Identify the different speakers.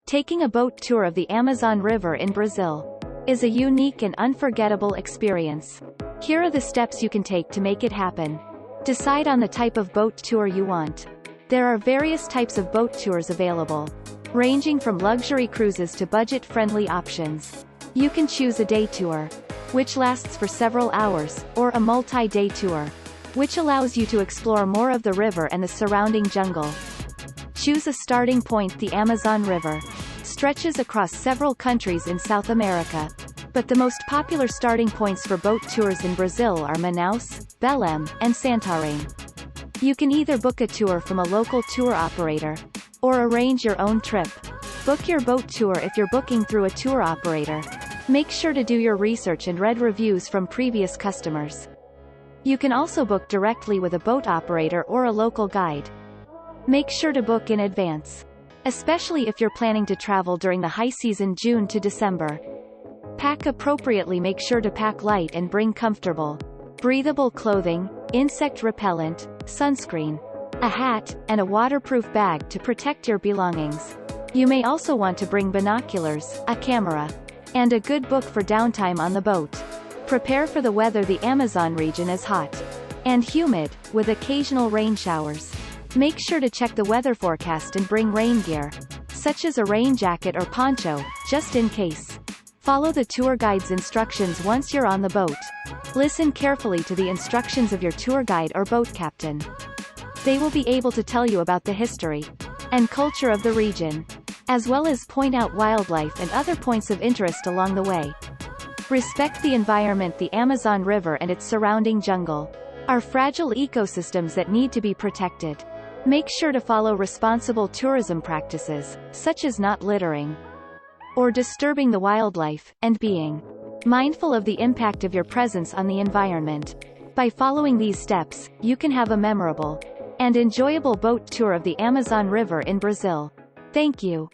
Speaker 1: Taking a boat tour of the Amazon River in Brazil is a unique and unforgettable experience. Here are the steps you can take to make it happen. Decide on the type of boat tour you want. There are various types of boat tours available, ranging from luxury cruises to budget-friendly options. You can choose a day tour, which lasts for several hours, or a multi-day tour, which allows you to explore more of the river and the surrounding jungle. Choose a starting point. The Amazon River stretches across several countries in South America, but the most popular starting points for boat tours in Brazil are Manaus, Belém, and Santarém. You can either book a tour from a local tour operator, or arrange your own trip. Book your boat tour. If you're booking through a tour operator, make sure to do your research and read reviews from previous customers. You can also book directly with a boat operator or a local guide. Make sure to book in advance, especially if you're planning to travel during the high season June to December. Pack appropriately. Make sure to pack light and bring comfortable, breathable clothing, insect repellent, sunscreen, a hat, and a waterproof bag to protect your belongings. You may also want to bring binoculars, a camera, and a good book for downtime on the boat. Prepare for the weather. The Amazon region is hot and humid, with occasional rain showers. Make sure to check the weather forecast and bring rain gear, such as a rain jacket or poncho, just in case. Follow the tour guide's instructions once you're on the boat. Listen carefully to the instructions of your tour guide or boat captain. They will be able to tell you about the history and culture of the region, as well as point out wildlife and other points of interest along the way. Respect the environment. The Amazon River and its surrounding jungle are fragile ecosystems that need to be protected. Make sure to follow responsible tourism practices, such as not littering or disturbing the wildlife, and being mindful of the impact of your presence on the environment. By following these steps, you can have a memorable and enjoyable boat tour of the Amazon River in Brazil. Thank you.